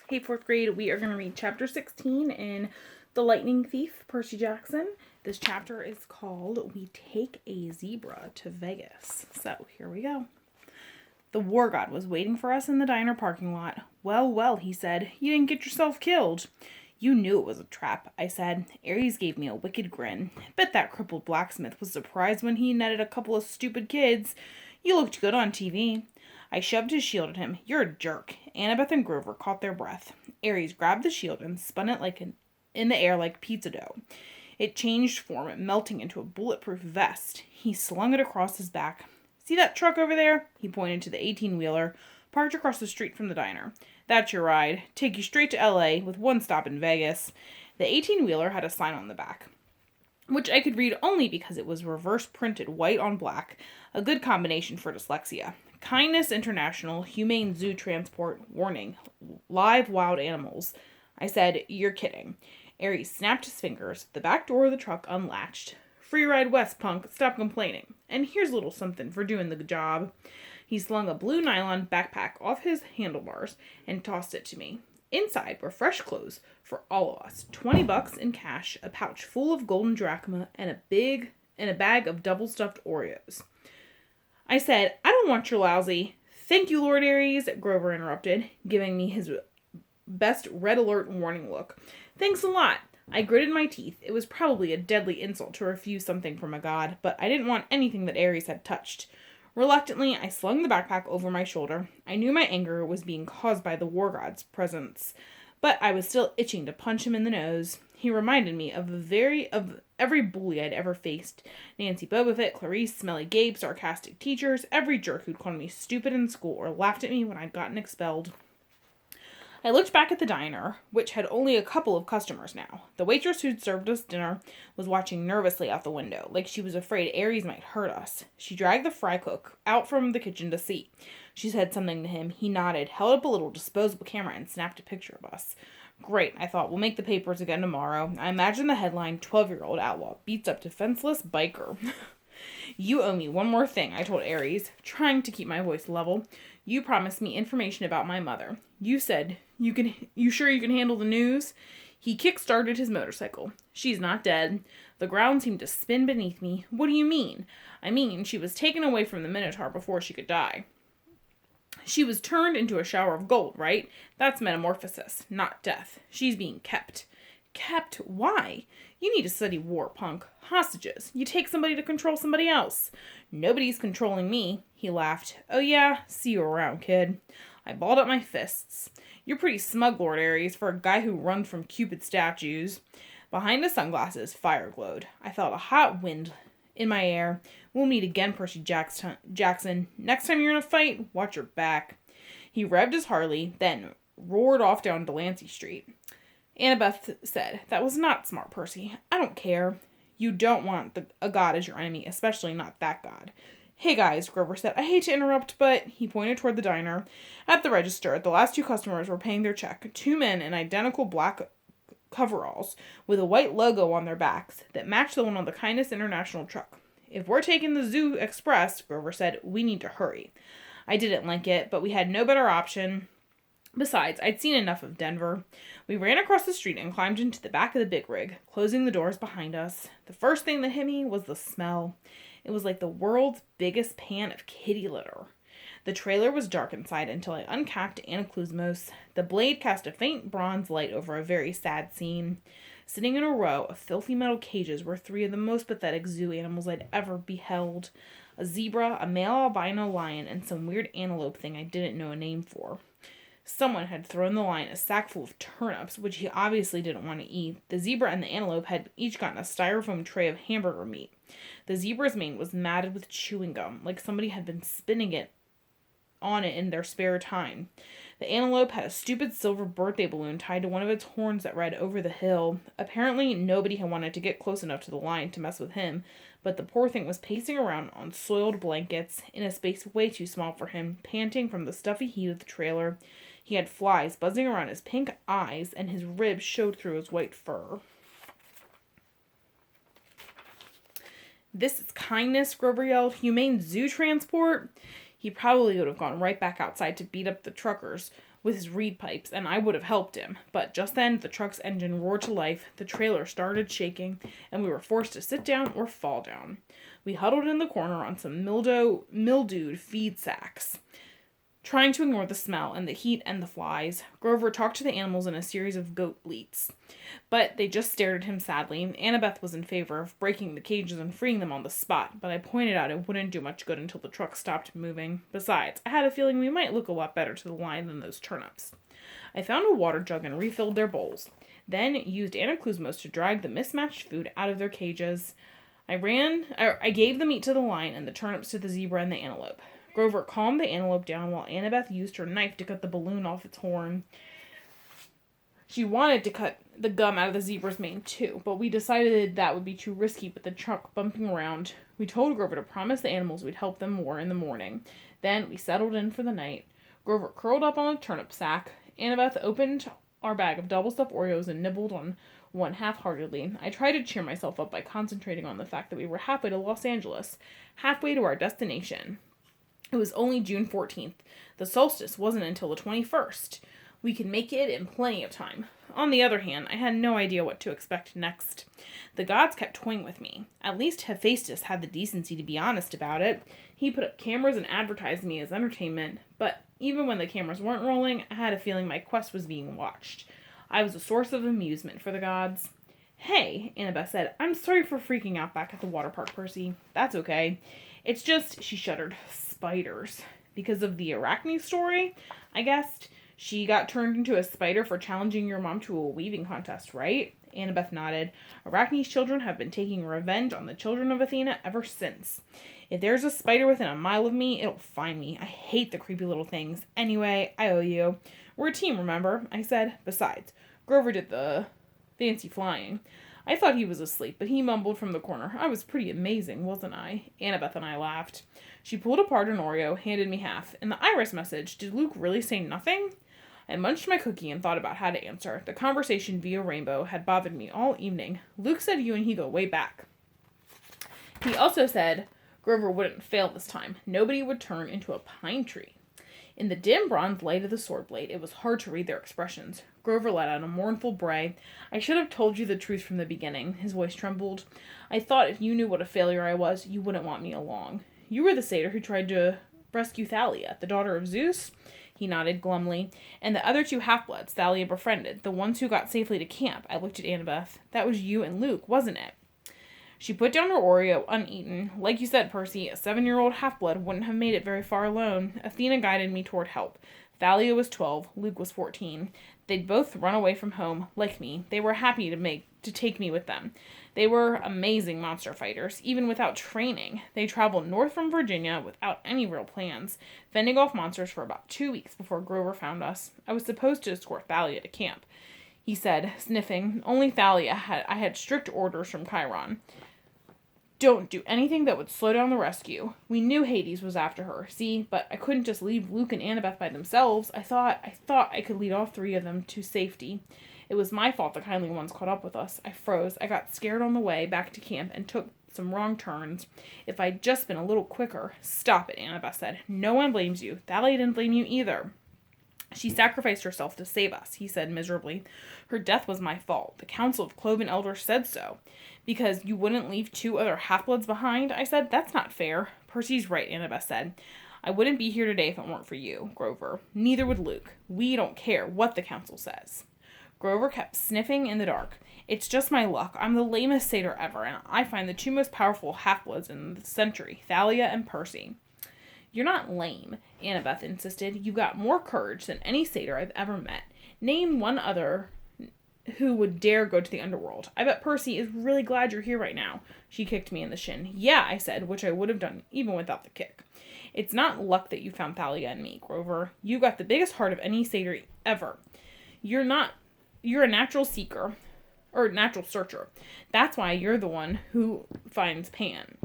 Hey, 4th grade, we are going to read chapter 16 in The Lightning Thief, Percy Jackson. This chapter is called We Take a Zebra to Vegas. So, here we go. The war god was waiting for us in the diner parking lot. Well, well, he said, you didn't get yourself killed. You knew it was a trap, I said. Ares gave me a wicked grin. Bet that crippled blacksmith was surprised when he netted a couple of stupid kids. You looked good on TV. I shoved his shield at him. You're a jerk. Annabeth and Grover caught their breath. Ares grabbed the shield and spun it in the air like pizza dough. It changed form, melting into a bulletproof vest. He slung it across his back. See that truck over there? He pointed to the 18-wheeler, parked across the street from the diner. That's your ride. Take you straight to L.A. with one stop in Vegas. The 18-wheeler had a sign on the back, which I could read only because it was reverse printed white on black, a good combination for dyslexia. Kindness International, Humane Zoo Transport, warning, live wild animals. I said, you're kidding. Ares snapped his fingers. The back door of the truck unlatched. Free ride west, punk. Stop complaining. And here's a little something for doing the job. He slung a blue nylon backpack off his handlebars and tossed it to me. Inside were fresh clothes for all of us, $20 in cash, a pouch full of golden drachma, and a bag of double-stuffed Oreos. I said, I don't want your lousy. Thank you, Lord Ares, Grover interrupted, giving me his best red alert warning look. Thanks a lot. I gritted my teeth. It was probably a deadly insult to refuse something from a god, but I didn't want anything that Ares had touched. Reluctantly, I slung the backpack over my shoulder. I knew my anger was being caused by the war god's presence, but I was still itching to punch him in the nose. He reminded me of every bully I'd ever faced. Nancy Bobofit, Clarice, Smelly Gabe, sarcastic teachers, every jerk who'd called me stupid in school or laughed at me when I'd gotten expelled. I looked back at the diner, which had only a couple of customers now. The waitress who'd served us dinner was watching nervously out the window, like she was afraid Ares might hurt us. She dragged the fry cook out from the kitchen to see. She said something to him. He nodded, held up a little disposable camera, and snapped a picture of us. Great, I thought. We'll make the papers again tomorrow. I imagined the headline, 12-year-old outlaw beats up defenseless biker. You owe me one more thing, I told Ares, trying to keep my voice level. You promised me information about my mother. You said, you sure you can handle the news? He kick-started his motorcycle. She's not dead. The ground seemed to spin beneath me. What do you mean? I mean, she was taken away from the Minotaur before she could die. She was turned into a shower of gold, right? That's metamorphosis, not death. She's being kept. Kept? Why? You need to study war, punk. Hostages. You take somebody to control somebody else. Nobody's controlling me. He laughed. Oh yeah? See you around, kid. I balled up my fists. You're pretty smug, Lord Ares, for a guy who runs from Cupid statues. Behind his sunglasses, fire glowed. I felt a hot wind in my air. We'll meet again, Percy Jackson. Next time you're in a fight, watch your back. He revved his Harley, then roared off down Delancey Street. Annabeth said, that was not smart, Percy. I don't care. You don't want a god as your enemy, especially not that god. Hey guys, Grover said, I hate to interrupt, but he pointed toward the diner. At the register, the last two customers were paying their check. Two men in identical black coveralls with a white logo on their backs that matched the one on the Kindness International truck. If we're taking the Zoo Express, Grover said, we need to hurry. I didn't like it, but we had no better option. Besides, I'd seen enough of Denver. We ran across the street and climbed into the back of the big rig, closing the doors behind us. The first thing that hit me was the smell. It was like the world's biggest pan of kitty litter. The trailer was dark inside until I uncapped Anaclusmos. The blade cast a faint bronze light over a very sad scene. Sitting in a row of filthy metal cages were three of the most pathetic zoo animals I'd ever beheld. A zebra, a male albino lion, and some weird antelope thing I didn't know a name for. Someone had thrown the lion a sack full of turnips, which he obviously didn't want to eat. The zebra and the antelope had each gotten a styrofoam tray of hamburger meat. The zebra's mane was matted with chewing gum, like somebody had been spinning it on it in their spare time. The antelope had a stupid silver birthday balloon tied to one of its horns that read over the hill. Apparently, nobody had wanted to get close enough to the lion to mess with him, but the poor thing was pacing around on soiled blankets in a space way too small for him, panting from the stuffy heat of the trailer. He had flies buzzing around his pink eyes, and his ribs showed through his white fur. This is kindness, Grover yelled. Humane Zoo Transport? He probably would have gone right back outside to beat up the truckers with his reed pipes, and I would have helped him. But just then, the truck's engine roared to life, the trailer started shaking, and we were forced to sit down or fall down. We huddled in the corner on some mildewed feed sacks, trying to ignore the smell and the heat and the flies. Grover talked to the animals in a series of goat bleats, but they just stared at him sadly. Annabeth was in favor of breaking the cages and freeing them on the spot, but I pointed out it wouldn't do much good until the truck stopped moving. Besides, I had a feeling we might look a lot better to the line than those turnips. I found a water jug and refilled their bowls, then used Anaclusmos to drag the mismatched food out of their cages. I gave the meat to the lion and the turnips to the zebra and the antelope. Grover calmed the antelope down while Annabeth used her knife to cut the balloon off its horn. She wanted to cut the gum out of the zebra's mane too, but we decided that would be too risky with the truck bumping around. We told Grover to promise the animals we'd help them more in the morning. Then we settled in for the night. Grover curled up on a turnip sack. Annabeth opened our bag of double-stuffed Oreos and nibbled on one half-heartedly. I tried to cheer myself up by concentrating on the fact that we were halfway to Los Angeles, halfway to our destination. It was only June 14th. The solstice wasn't until the 21st. We could make it in plenty of time. On the other hand, I had no idea what to expect next. The gods kept toying with me. At least Hephaestus had the decency to be honest about it. He put up cameras and advertised me as entertainment, but even when the cameras weren't rolling, I had a feeling my quest was being watched. I was a source of amusement for the gods. Hey, Annabeth said, I'm sorry for freaking out back at the water park, Percy. That's okay. It's just, she shuddered, spiders. Because of the Arachne story, I guessed. She got turned into a spider for challenging your mom to a weaving contest, right? Annabeth nodded. Arachne's children have been taking revenge on the children of Athena ever since. If there's a spider within a mile of me, it'll find me. I hate the creepy little things. Anyway, I owe you. We're a team, remember? I said. Besides, Grover did the fancy flying. I thought he was asleep, but he mumbled from the corner. I was pretty amazing, wasn't I? Annabeth and I laughed. She pulled apart an Oreo, handed me half. In the Iris message, did Luke really say nothing? I munched my cookie and thought about how to answer. The conversation via Rainbow had bothered me all evening. Luke said you and he go way back. He also said Grover wouldn't fail this time. Nobody would turn into a pine tree. In the dim bronze light of the sword blade, it was hard to read their expressions. Grover let out a mournful bray. I should have told you the truth from the beginning. His voice trembled. I thought if you knew what a failure I was, you wouldn't want me along. You were the satyr who tried to rescue Thalia, the daughter of Zeus? He nodded glumly. And the other two half-bloods Thalia befriended, the ones who got safely to camp. I looked at Annabeth. That was you and Luke, wasn't it? She put down her Oreo, uneaten. Like you said, Percy, a 7-year-old half-blood wouldn't have made it very far alone. Athena guided me toward help. Thalia was 12, Luke was 14. They'd both run away from home, like me. They were happy to take me with them. They were amazing monster fighters, even without training. They traveled north from Virginia without any real plans, fending off monsters for about 2 weeks before Grover found us. I was supposed to escort Thalia to camp, he said, sniffing. Only Thalia I had strict orders from Chiron. Don't do anything that would slow down the rescue. We knew Hades was after her, see, but I couldn't just leave Luke and Annabeth by themselves. I thought I could lead all three of them to safety. It was my fault the kindly ones caught up with us. I froze. I got scared on the way back to camp and took some wrong turns. If I'd just been a little quicker. Stop it, Annabeth said. No one blames you. Thalia didn't blame you either. She sacrificed herself to save us, he said miserably. Her death was my fault. The Council of Cloven Elders said so. Because you wouldn't leave 2 other half-bloods behind? I said, that's not fair. Percy's right, Annabeth said. I wouldn't be here today if it weren't for you, Grover. Neither would Luke. We don't care what the Council says. Grover kept sniffing in the dark. It's just my luck. I'm the lamest satyr ever, and I find the 2 most powerful half-bloods in the century, Thalia and Percy. You're not lame, Annabeth insisted. You got more courage than any satyr I've ever met. Name one other who would dare go to the underworld. I bet Percy is really glad you're here right now. She kicked me in the shin. Yeah, I said, which I would have done even without the kick. It's not luck that you found Thalia and me, Grover. You got the biggest heart of any satyr ever. You're a natural seeker, or natural searcher. That's why you're the one who finds Pan.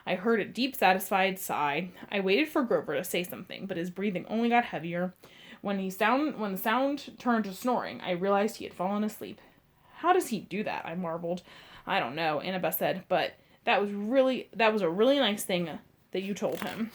I heard a deep, satisfied sigh. I waited for Grover to say something, but his breathing only got heavier. When the sound turned to snoring, I realized he had fallen asleep. How does he do that? I marveled. I don't know, Annabeth said, but that was a really nice thing that you told him.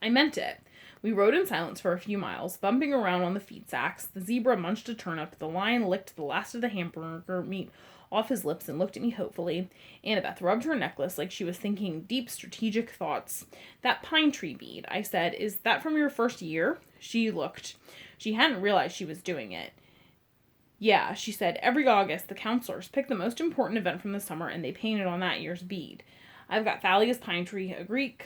I meant it. We rode in silence for a few miles, bumping around on the feed sacks. The zebra munched a turnip. The lion licked the last of the hamburger meat off his lips and looked at me hopefully. Annabeth rubbed her necklace like she was thinking deep strategic thoughts. "That pine tree bead," I said, "is that from your first year?" She looked. She hadn't realized she was doing it. "Yeah," she said. "Every August, the counselors pick the most important event from the summer and they paint it on that year's bead. I've got Thalia's pine tree, a Greek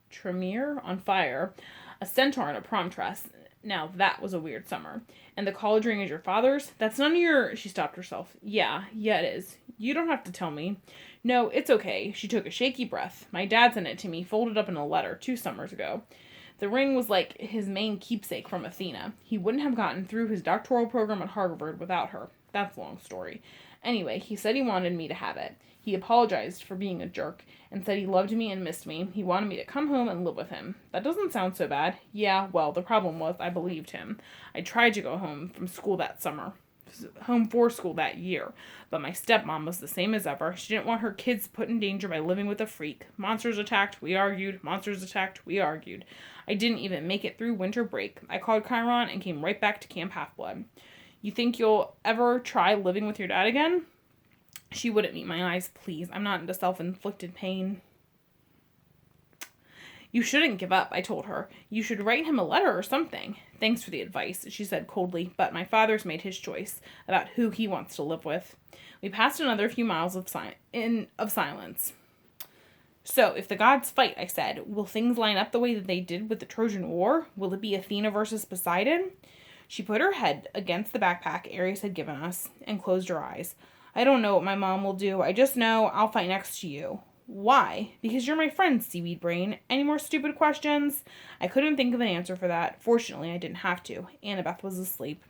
tremere on fire, a centaur in a prom dress. Now that was a weird summer. And the college ring is your father's? That's none of your..." She stopped herself. Yeah, it is. You don't have to tell me." "No, it's okay." She took a shaky breath. "My dad sent it to me, folded up in a letter, 2 summers ago. The ring was like his main keepsake from Athena. He wouldn't have gotten through his doctoral program at Harvard without her. That's a long story. Anyway, he said he wanted me to have it. He apologized for being a jerk and said he loved me and missed me. He wanted me to come home and live with him. That doesn't sound so bad. Yeah, well, the problem was I believed him. I tried to go home for school that year, but my stepmom was the same as ever. She didn't want her kids put in danger by living with a freak. Monsters attacked, we argued. Monsters attacked, we argued. I didn't even make it through winter break. I called Chiron and came right back to Camp Half-Blood. You think you'll ever try living with your dad again?" She wouldn't meet my eyes. "Please, I'm not into self-inflicted pain." "You shouldn't give up," I told her. "You should write him a letter or something." "Thanks for the advice," she said coldly, "but my father's made his choice about who he wants to live with." We passed another few miles of silence. "So, if the gods fight," I said, "will things line up the way that they did with the Trojan War? Will it be Athena versus Poseidon?" She put her head against the backpack Ares had given us and closed her eyes. "I don't know what my mom will do. I just know I'll fight next to you." "Why?" "Because you're my friend, Seaweed Brain. Any more stupid questions?" I couldn't think of an answer for that. Fortunately, I didn't have to. Annabeth was asleep.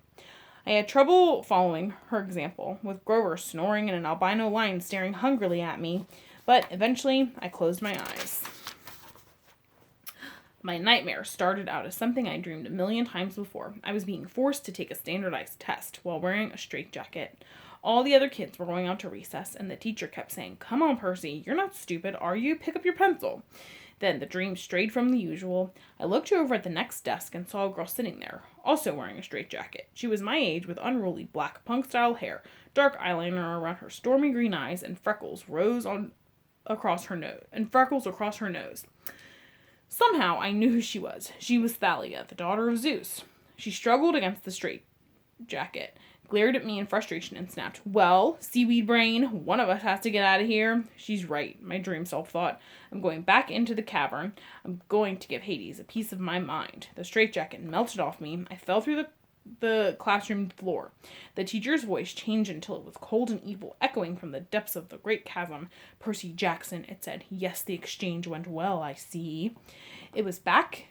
I had trouble following her example, with Grover snoring and an albino lion staring hungrily at me, but eventually I closed my eyes. My nightmare started out as something I dreamed a million times before. I was being forced to take a standardized test while wearing a straitjacket. All the other kids were going out to recess, and the teacher kept saying, "Come on, Percy, you're not stupid, are you? Pick up your pencil." Then the dream strayed from the usual. I looked over at the next desk and saw a girl sitting there, also wearing a straitjacket. She was my age, with unruly black punk-style hair, dark eyeliner around her stormy green eyes, and freckles across her nose. Somehow I knew who she was. She was Thalia, the daughter of Zeus. She struggled against the straitjacket, glared at me in frustration, and snapped, "Well, Seaweed Brain, one of us has to get out of here." She's right, my dream self thought. I'm going back into the cavern. I'm going to give Hades a piece of my mind. The straitjacket melted off me. I fell through the classroom floor. The teacher's voice changed until it was cold and evil, echoing from the depths of the great chasm. "Percy Jackson," it said. "Yes, the exchange went well, I see." I was back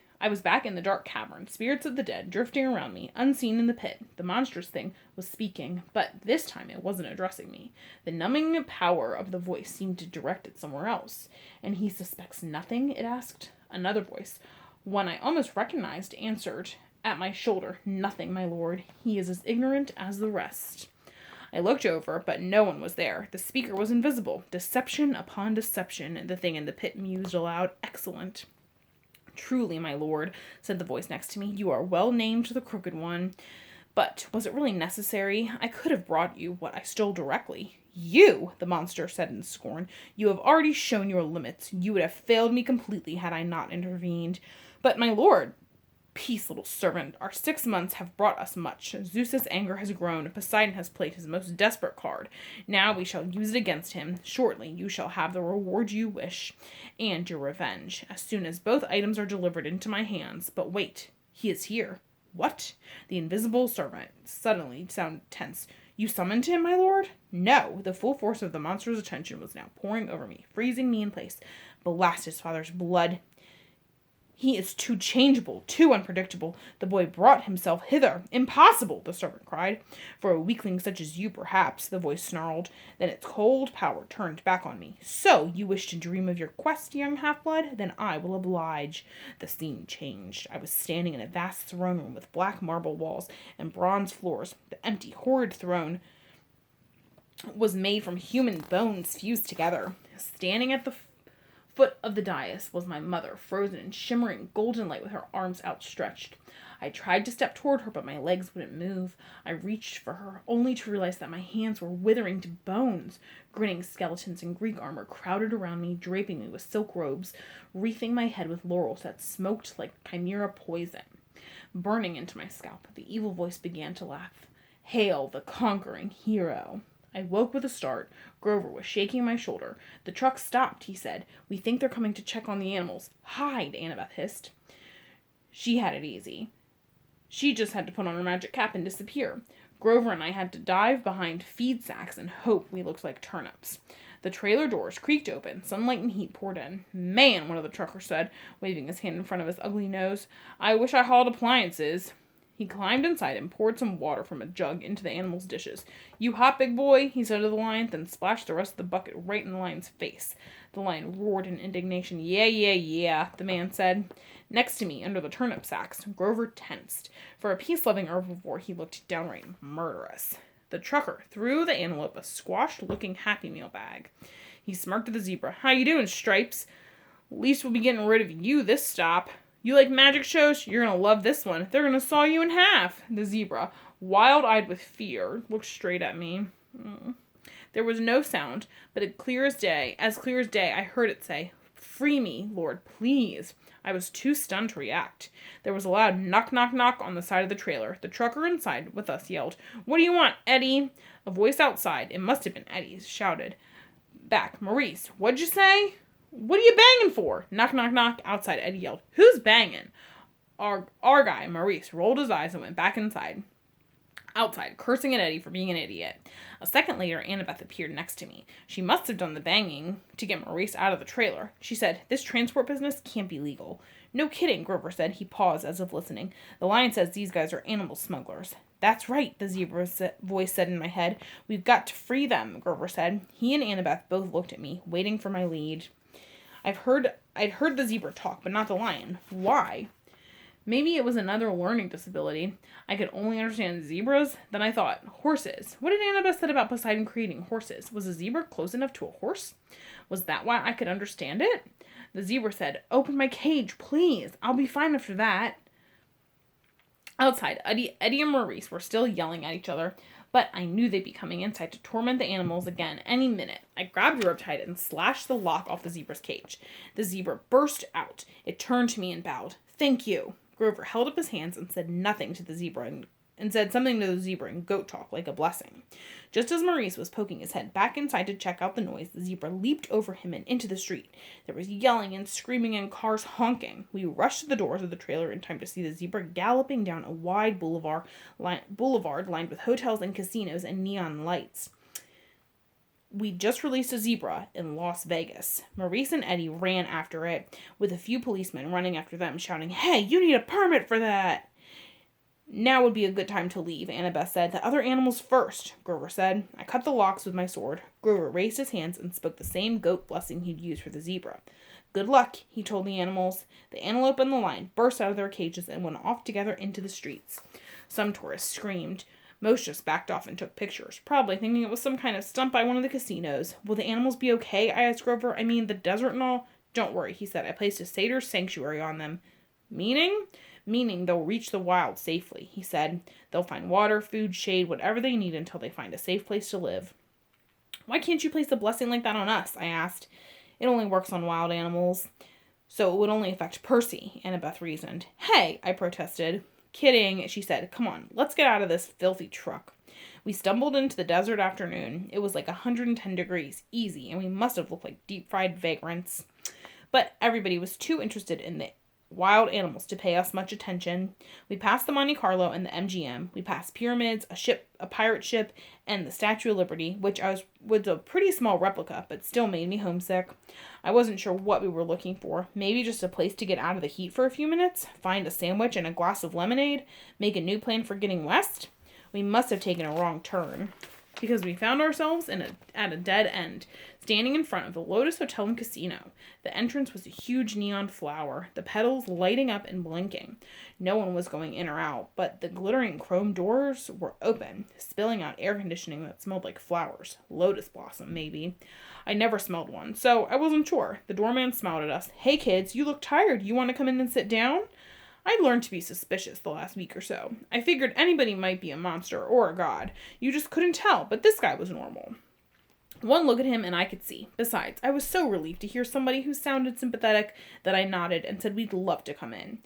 in the dark cavern, spirits of the dead drifting around me, unseen in the pit. The monstrous thing was speaking, but this time it wasn't addressing me. The numbing power of the voice seemed to direct it somewhere else. "And he suspects nothing?" it asked. Another voice, one I almost recognized, answered at my shoulder, "Nothing, my lord. He is as ignorant as the rest." I looked over, but no one was there. The speaker was invisible. Deception upon deception, the thing in the pit mused aloud. "Excellent." "Truly, my lord," said the voice next to me, "you are well named the Crooked One. But was it really necessary? I could have brought you what I stole directly." "You," the monster said in scorn. "You have already shown your limits. You would have failed me completely had I not intervened." "But, my lord..." "Peace, little servant. Our 6 months have brought us much. Zeus's anger has grown. Poseidon has played his most desperate card. Now we shall use it against him. Shortly you shall have the reward you wish, and your revenge, as soon as both items are delivered into my hands. But wait, he is here." "What?" The invisible servant suddenly sounded tense. "You summoned him, my lord?" "No." The full force of the monster's attention was now pouring over me, freezing me in place. "Blast his father's blood. He is too changeable, too unpredictable. The boy brought himself hither." "Impossible!" the servant cried. "For a weakling such as you, perhaps," the voice snarled. Then its cold power turned back on me. "So, you wish to dream of your quest, young half-blood? Then I will oblige." The scene changed. I was standing in a vast throne room with black marble walls and bronze floors. The empty, horrid throne was made from human bones fused together. Standing at the foot of the dais was my mother, frozen in shimmering golden light with her arms outstretched. I tried to step toward her, but my legs wouldn't move. I reached for her, only to realize that my hands were withering to bones. Grinning skeletons in Greek armor crowded around me, draping me with silk robes, wreathing my head with laurels that smoked like chimera poison. Burning into my scalp, the evil voice began to laugh. Hail the conquering hero. I woke with a start. Grover was shaking my shoulder. The truck stopped, he said. We think they're coming to check on the animals. Hide, Annabeth hissed. She had it easy. She just had to put on her magic cap and disappear. Grover and I had to dive behind feed sacks and hope we looked like turnips. The trailer doors creaked open. Sunlight and heat poured in. Man, one of the truckers said, waving his hand in front of his ugly nose. I wish I hauled appliances. He climbed inside and poured some water from a jug into the animal's dishes. You hot, big boy, he said to the lion, then splashed the rest of the bucket right in the lion's face. The lion roared in indignation. Yeah, the man said. Next to me, under the turnip sacks, Grover tensed. For a peace-loving herbivore, he looked downright murderous. The trucker threw the antelope a squashed-looking Happy Meal bag. He smirked at the zebra. How you doing, Stripes? Least we'll be getting rid of you this stop. You like magic shows? You're gonna love this one. They're gonna saw you in half. The zebra, wild-eyed with fear, looked straight at me. There was no sound, but as clear as day, I heard it say, Free me, Lord, please. I was too stunned to react. There was a loud knock, knock, knock on the side of the trailer. The trucker inside with us yelled, What do you want, Eddie? A voice outside, it must have been Eddie's, shouted back, Maurice, what'd you say? What are you banging for? Knock, knock, knock. Outside, Eddie yelled, Who's banging? Our guy, Maurice, rolled his eyes and went back inside. Outside, cursing at Eddie for being an idiot. A second later, Annabeth appeared next to me. She must have done the banging to get Maurice out of the trailer. She said, This transport business can't be legal. No kidding, Grover said. He paused as if listening. The lion says these guys are animal smugglers. That's right, the zebra's voice said in my head. We've got to free them, Grover said. He and Annabeth both looked at me, waiting for my lead. I'd heard the zebra talk, but not the lion. Why? Maybe it was another learning disability. I could only understand zebras. Then I thought, horses. What did Annabeth said about Poseidon creating horses? Was a zebra close enough to a horse? Was that why I could understand it? The zebra said, Open my cage, please. I'll be fine after that. Outside, Eddie and Maurice were still yelling at each other, but I knew they'd be coming inside to torment the animals again any minute. I grabbed a riptide and slashed the lock off the zebra's cage. The zebra burst out. It turned to me and bowed. Thank you. Grover held up his hands and said nothing to the zebra and said something to the zebra in goat talk like a blessing. Just as Maurice was poking his head back inside to check out the noise, the zebra leaped over him and into the street. There was yelling and screaming and cars honking. We rushed to the doors of the trailer in time to see the zebra galloping down a wide boulevard lined with hotels and casinos and neon lights. We just released a zebra in Las Vegas. Maurice and Eddie ran after it, with a few policemen running after them, shouting, Hey, you need a permit for that! Now would be a good time to leave, Annabeth said. The other animals first, Grover said. I cut the locks with my sword. Grover raised his hands and spoke the same goat blessing he'd used for the zebra. Good luck, he told the animals. The antelope and the lion burst out of their cages and went off together into the streets. Some tourists screamed. Most just backed off and took pictures, probably thinking it was some kind of stunt by one of the casinos. Will the animals be okay? I asked Grover. I mean, the desert and all? Don't worry, he said. I placed a satyr sanctuary on them. Meaning? Meaning they'll reach the wild safely, he said. They'll find water, food, shade, whatever they need until they find a safe place to live. Why can't you place a blessing like that on us? I asked. It only works on wild animals. So it would only affect Percy, Annabeth reasoned. Hey, I protested. Kidding, she said. Come on, let's get out of this filthy truck. We stumbled into the desert afternoon. It was like 110 degrees, easy, and we must have looked like deep-fried vagrants. But everybody was too interested in the wild animals to pay us much attention. We passed the Monte Carlo and the MGM. We passed pyramids, a pirate ship, and the Statue of Liberty, which was a pretty small replica, but still made me homesick. I wasn't sure what we were looking for. Maybe just a place to get out of the heat for a few minutes, find a sandwich and a glass of lemonade, make a new plan for getting west. We must have taken a wrong turn, because we found ourselves at a dead end. standing in front of the Lotus Hotel and Casino. The entrance was a huge neon flower, the petals lighting up and blinking. No one was going in or out, but the glittering chrome doors were open, spilling out air conditioning that smelled like flowers. Lotus blossom, maybe. I never smelled one, so I wasn't sure. The doorman smiled at us. "Hey kids, you look tired. You want to come in and sit down?" I'd learned to be suspicious the last week or so. I figured anybody might be a monster or a god. You just couldn't tell, but this guy was normal. One look at him and I could see. Besides, I was so relieved to hear somebody who sounded sympathetic that I nodded and said we'd love to come in.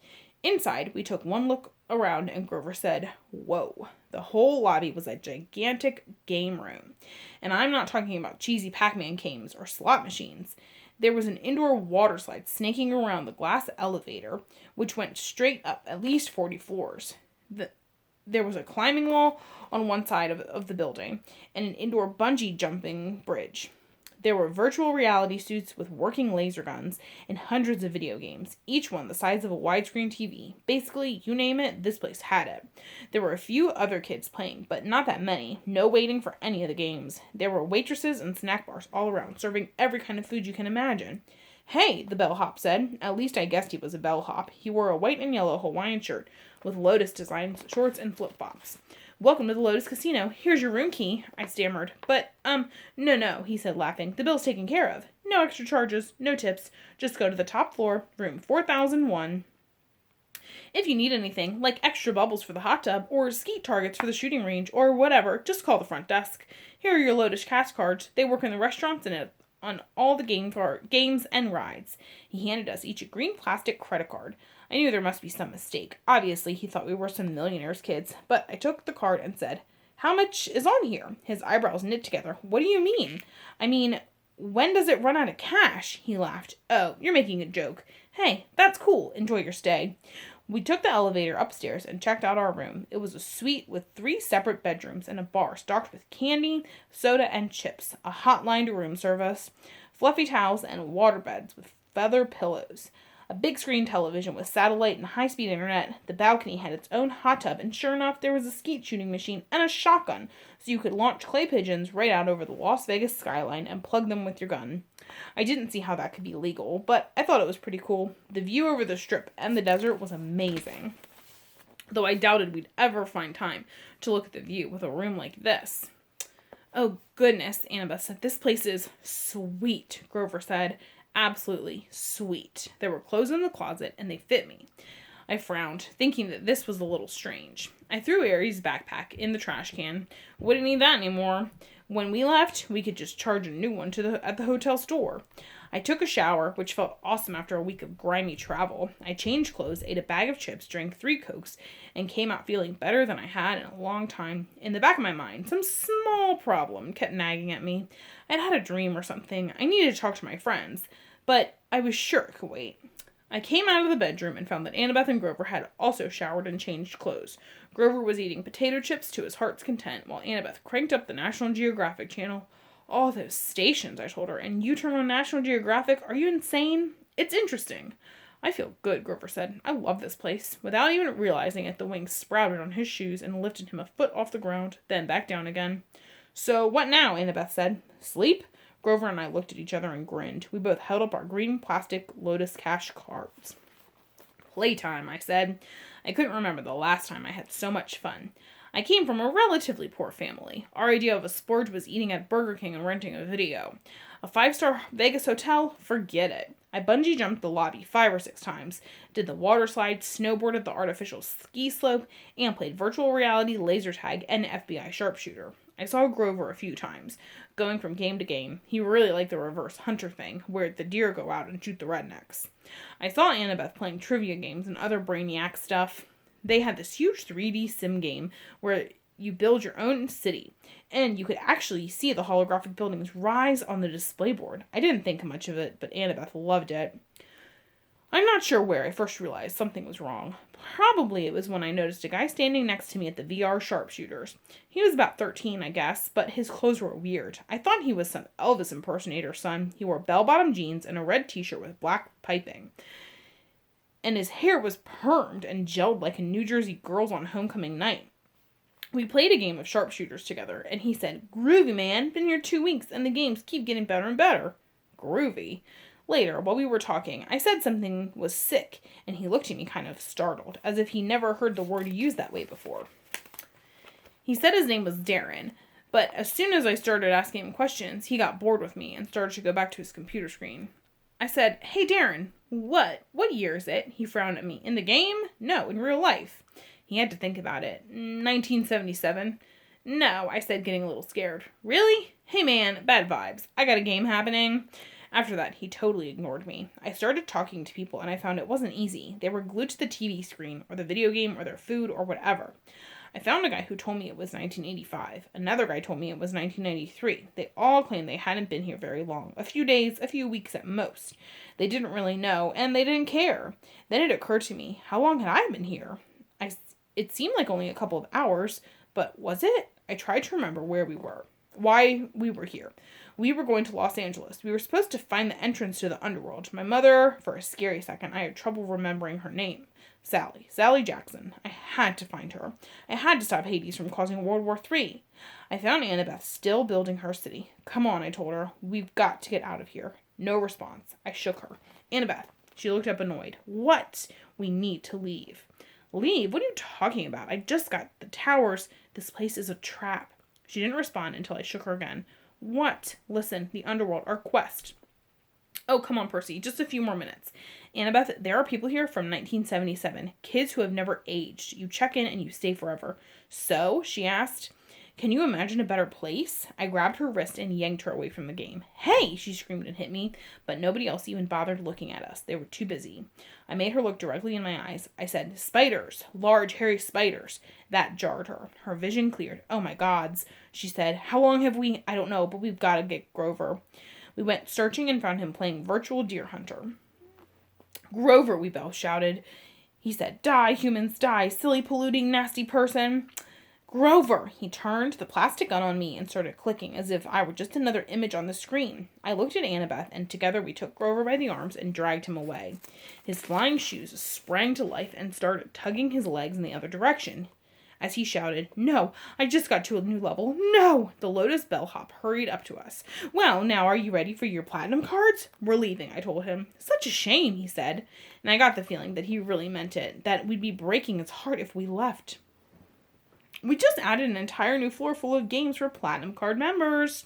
Inside, we took one look around and Grover said, "Whoa." The whole lobby was a gigantic game room. And I'm not talking about cheesy Pac-Man games or slot machines. There was an indoor water slide snaking around the glass elevator, which went straight up at least 40 floors. There was a climbing wall on one side of the building and an indoor bungee jumping bridge. There were virtual reality suits with working laser guns and hundreds of video games, each one the size of a widescreen TV. Basically, you name it, this place had it. There were a few other kids playing, but not that many. No waiting for any of the games. There were waitresses and snack bars all around, serving every kind of food you can imagine. "Hey," the bellhop said. At least I guessed he was a bellhop. He wore a white and yellow Hawaiian shirt with Lotus designs, shorts, and flip-flops. "Welcome to the Lotus Casino. Here's your room key," I stammered. "But, no," he said, laughing. "The bill's taken care of. No extra charges, no tips. Just go to the top floor, room 4001. If you need anything, like extra bubbles for the hot tub, or skeet targets for the shooting range, or whatever, just call the front desk. Here are your Lotus cash cards. They work in the restaurants and on all the games and rides." He handed us each a green plastic credit card. I knew there must be some mistake. Obviously, he thought we were some millionaires' kids, but I took the card and said, "How much is on here?" His eyebrows knit together. "What do you mean?" "I mean, when does it run out of cash?" He laughed. "Oh, you're making a joke. Hey, that's cool. Enjoy your stay." We took the elevator upstairs and checked out our room. It was a suite with 3 separate bedrooms and a bar stocked with candy, soda, and chips, a hotline to room service, fluffy towels, and water beds with feather pillows. A big screen television with satellite and high-speed internet. The balcony had its own hot tub, and sure enough, there was a skeet shooting machine and a shotgun, so you could launch clay pigeons right out over the Las Vegas skyline and plug them with your gun. I didn't see how that could be legal, but I thought it was pretty cool. The view over the Strip and the desert was amazing, though I doubted we'd ever find time to look at the view with a room like this. "Oh, goodness," Annabeth said. "This place is sweet," Grover said. "Absolutely sweet. There were clothes in the closet, and they fit me." I frowned, thinking that this was a little strange. I threw Aries' backpack in the trash can. Wouldn't need that anymore. When we left, we could just charge a new one at the hotel store. I took a shower, which felt awesome after a week of grimy travel. I changed clothes, ate a bag of chips, drank 3 Cokes, and came out feeling better than I had in a long time. In the back of my mind, some small problem kept nagging at me. I'd had a dream or something. I needed to talk to my friends, but I was sure it could wait. I came out of the bedroom and found that Annabeth and Grover had also showered and changed clothes. Grover was eating potato chips to his heart's content, while Annabeth cranked up the National Geographic channel. "All those stations," I told her, "and you turn on National Geographic? Are you insane?" "It's interesting." "I feel good," Grover said. "I love this place." Without even realizing it, the wings sprouted on his shoes and lifted him a foot off the ground, then back down again. "So what now?" Annabeth said. "Sleep?" Grover and I looked at each other and grinned. We both held up our green plastic Lotus cash cards. "Playtime," I said. I couldn't remember the last time I had so much fun. I came from a relatively poor family. Our idea of a splurge was eating at Burger King and renting a video. A 5-star Vegas hotel? Forget it. I bungee jumped the lobby 5 or 6 times, did the water slide, snowboarded the artificial ski slope, and played virtual reality laser tag and FBI sharpshooter. I saw Grover a few times, going from game to game. He really liked the reverse hunter thing, where the deer go out and shoot the rednecks. I saw Annabeth playing trivia games and other brainiac stuff. They had this huge 3D sim game where you build your own city, and you could actually see the holographic buildings rise on the display board. I didn't think much of it, but Annabeth loved it. I'm not sure where I first realized something was wrong. Probably it was when I noticed a guy standing next to me at the VR sharpshooters. He was about 13, I guess, but his clothes were weird. I thought he was some Elvis impersonator's son. He wore bell-bottom jeans and a red t-shirt with black piping. And his hair was permed and gelled like a New Jersey girl's on homecoming night. We played a game of sharpshooters together, and he said, "Groovy, man. Been here 2 weeks, and the games keep getting better and better." Groovy. Later, while we were talking, I said something was sick, and he looked at me kind of startled, as if he never heard the word used that way before. He said his name was Darren, but as soon as I started asking him questions, he got bored with me and started to go back to his computer screen. I said, "Hey, Darren, what year is it?" He frowned at me. "In the game? No, in real life." He had to think about it. 1977. "No," I said, getting a little scared. "Really? Hey man, bad vibes. I got a game happening." After that, he totally ignored me. I started talking to people, and I found it wasn't easy. They were glued to the TV screen, or the video game, or their food, or whatever. I found a guy who told me it was 1985. Another guy told me it was 1993. They all claimed they hadn't been here very long. A few days, a few weeks at most. They didn't really know, and they didn't care. Then it occurred to me, how long had I been here? It seemed like only a couple of hours, but was it? I tried to remember where we were. Why we were here. We were going to Los Angeles. We were supposed to find the entrance to the underworld. My mother, for a scary second, I had trouble remembering her name. Sally Jackson. I had to find her. I had to stop Hades from causing World War III. I found Annabeth still building her city. "Come on," I told her. "We've got to get out of here." No response. I shook her. "Annabeth." She looked up annoyed. "What?" "We need to leave." "Leave? What are you talking about? I just got the towers. This place is a trap." She didn't respond until I shook her again. "What?" "Listen, the underworld, our quest." "Oh, come on, Percy, just a few more minutes." "Annabeth, there are people here from 1977, kids who have never aged. You check in and you stay forever." "So?" she asked. "Can you imagine a better place?" I grabbed her wrist and yanked her away from the game. "Hey!" she screamed and hit me, but nobody else even bothered looking at us. They were too busy. I made her look directly in my eyes. I said, "Spiders. Large, hairy spiders." That jarred her. Her vision cleared. "Oh my gods," she said. "How long have we—" "I don't know, but we've got to get Grover." We went searching and found him playing virtual deer hunter. "Grover," we both shouted. He said, "Die, humans, die, silly, polluting, nasty person." "Grover!" He turned the plastic gun on me and started clicking as if I were just another image on the screen. I looked at Annabeth, and together we took Grover by the arms and dragged him away. His flying shoes sprang to life and started tugging his legs in the other direction. As he shouted, "No, I just got to a new level. No!" The Lotus bellhop hurried up to us. "Well, now are you ready for your platinum cards?" "We're leaving," I told him. "Such a shame," he said. And I got the feeling that he really meant it, that we'd be breaking his heart if we left. "We just added an entire new floor full of games for Platinum Card members."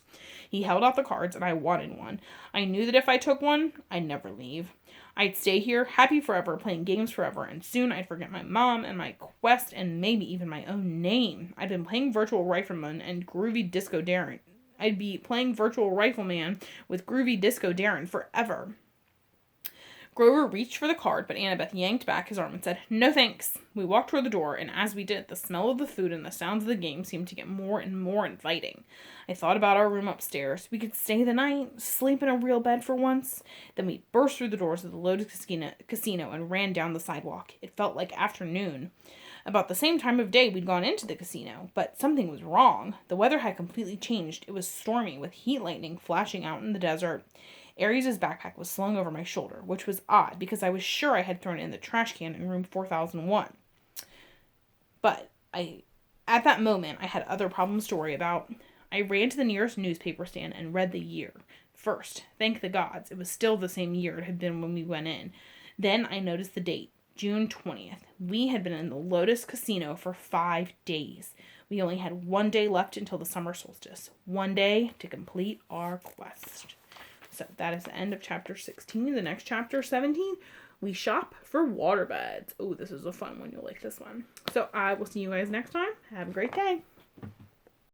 He held out the cards, and I wanted one. I knew that if I took one, I'd never leave. I'd stay here, happy forever, playing games forever, and soon I'd forget my mom and my quest and maybe even my own name. I'd been playing Virtual Rifleman and Groovy Disco Darren. I'd be playing Virtual Rifleman with Groovy Disco Darren forever. Grover reached for the card, but Annabeth yanked back his arm and said, "No thanks." We walked toward the door, and as we did, the smell of the food and the sounds of the game seemed to get more and more inviting. I thought about our room upstairs. We could stay the night, sleep in a real bed for once. Then we burst through the doors of the Lotus Casino and ran down the sidewalk. It felt like afternoon. About the same time of day we'd gone into the casino, but something was wrong. The weather had completely changed. It was stormy, with heat lightning flashing out in the desert. Aries' backpack was slung over my shoulder, which was odd because I was sure I had thrown it in the trash can in room 4001. But at that moment, I had other problems to worry about. I ran to the nearest newspaper stand and read the year. First, thank the gods, it was still the same year it had been when we went in. Then I noticed the date, June 20th. We had been in the Lotus Casino for 5 days. We only had 1 day left until the summer solstice. 1 day to complete our quest. So that is the end of chapter 16. The next chapter, 17, we shop for waterbeds. Oh, this is a fun one. You'll like this one. So I will see you guys next time. Have a great day.